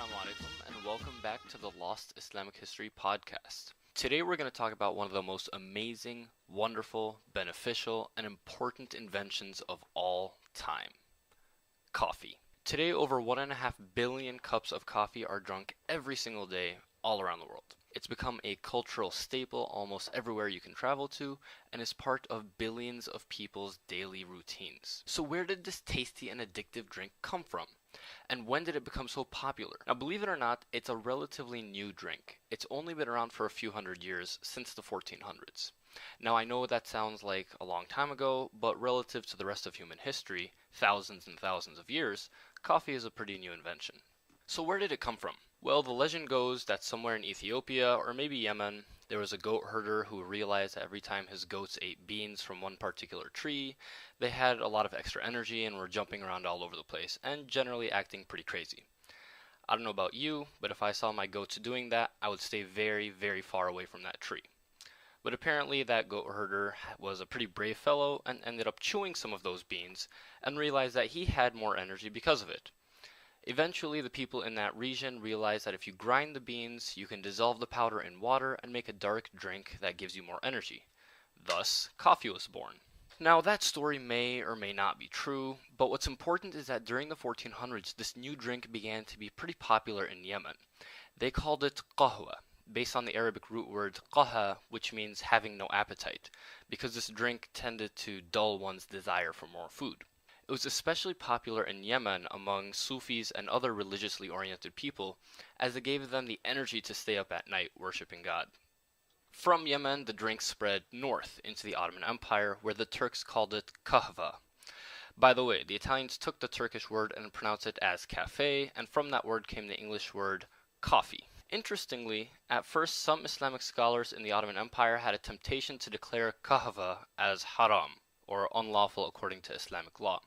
Assalamu alaikum and welcome back to the Lost Islamic History podcast. Today we're going to talk about one of the most amazing, wonderful, beneficial, and important inventions of all time. Coffee. Today over 1.5 billion cups of coffee are drunk every single day all around the world. It's become a cultural staple almost everywhere you can travel to and is part of billions of people's daily routines. So where did this tasty and addictive drink come from? And when did it become so popular? Now, believe it or not, it's a relatively new drink. It's only been around for a few hundred years, since the 1400s. Now, I know that sounds like a long time ago, but relative to the rest of human history, thousands and thousands of years, coffee is a pretty new invention. So where did it come from? Well, the legend goes that somewhere in Ethiopia, or maybe Yemen, there was a goat herder who realized that every time his goats ate beans from one particular tree, they had a lot of extra energy and were jumping around all over the place, and generally acting pretty crazy. I don't know about you, but if I saw my goats doing that, I would stay very, very far away from that tree. But apparently that goat herder was a pretty brave fellow and ended up chewing some of those beans, and realized that he had more energy because of it. Eventually, the people in that region realized that if you grind the beans, you can dissolve the powder in water and make a dark drink that gives you more energy. Thus, coffee was born. Now, that story may or may not be true, but what's important is that during the 1400s, this new drink began to be pretty popular in Yemen. They called it qahwa, based on the Arabic root word qaha, which means having no appetite, because this drink tended to dull one's desire for more food. It was especially popular in Yemen among Sufis and other religiously oriented people, as it gave them the energy to stay up at night worshipping God. From Yemen, the drink spread north into the Ottoman Empire, where the Turks called it kahva. By the way, the Italians took the Turkish word and pronounced it as cafe, and from that word came the English word coffee. Interestingly, at first some Islamic scholars in the Ottoman Empire had a temptation to declare kahva as haram, or unlawful according to Islamic law.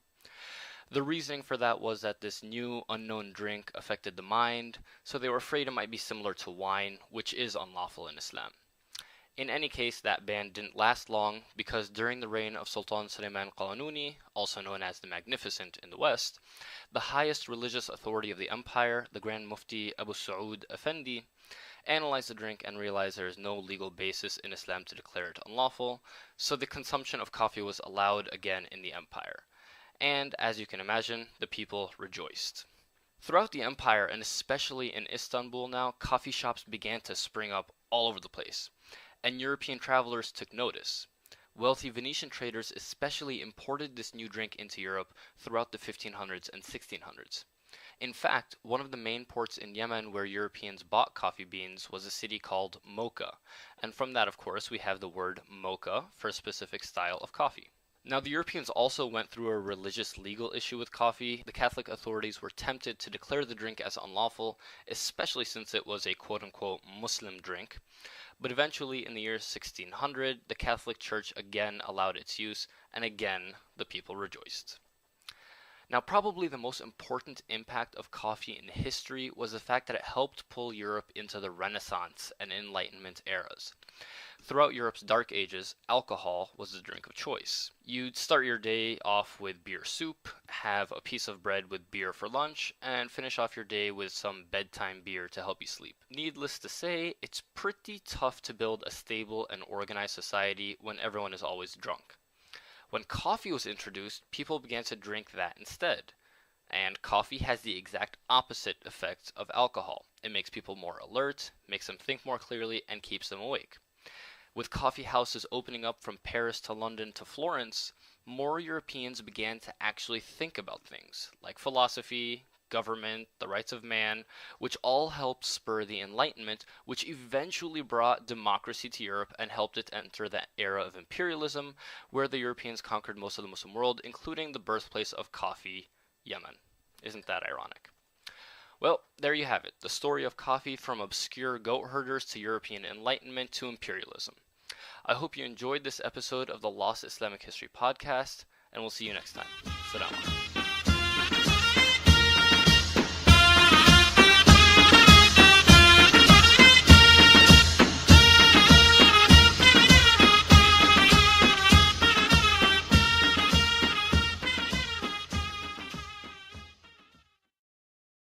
The reasoning for that was that this new unknown drink affected the mind, so they were afraid it might be similar to wine, which is unlawful in Islam. In any case, that ban didn't last long, because during the reign of Sultan Suleiman Qalanuni, also known as the Magnificent in the West, the highest religious authority of the empire, the Grand Mufti Abu Saud Effendi, analyzed the drink and realized there is no legal basis in Islam to declare it unlawful, so the consumption of coffee was allowed again in the empire. And, as you can imagine, the people rejoiced. Throughout the empire, and especially in Istanbul now, coffee shops began to spring up all over the place, and European travelers took notice. Wealthy Venetian traders especially imported this new drink into Europe throughout the 1500s and 1600s. In fact, one of the main ports in Yemen where Europeans bought coffee beans was a city called Mocha, and from that, of course, we have the word mocha for a specific style of coffee. Now, the Europeans also went through a religious legal issue with coffee. The Catholic authorities were tempted to declare the drink as unlawful, especially since it was a quote-unquote Muslim drink. But eventually, in the year 1600, the Catholic Church again allowed its use, and again, the people rejoiced. Now, probably the most important impact of coffee in history was the fact that it helped pull Europe into the Renaissance and Enlightenment eras. Throughout Europe's Dark Ages, alcohol was the drink of choice. You'd start your day off with beer soup, have a piece of bread with beer for lunch, and finish off your day with some bedtime beer to help you sleep. Needless to say, it's pretty tough to build a stable and organized society when everyone is always drunk. When coffee was introduced, people began to drink that instead. And coffee has the exact opposite effect of alcohol. It makes people more alert, makes them think more clearly, and keeps them awake. With coffee houses opening up from Paris to London to Florence, more Europeans began to actually think about things like philosophy, government, the rights of man, which all helped spur the Enlightenment, which eventually brought democracy to Europe and helped it enter that era of imperialism, where the Europeans conquered most of the Muslim world, including the birthplace of coffee, Yemen. Isn't that ironic? Well, there you have it, the story of coffee from obscure goat herders to European Enlightenment to imperialism. I hope you enjoyed this episode of the Lost Islamic History podcast, and we'll see you next time. Salam alaikum.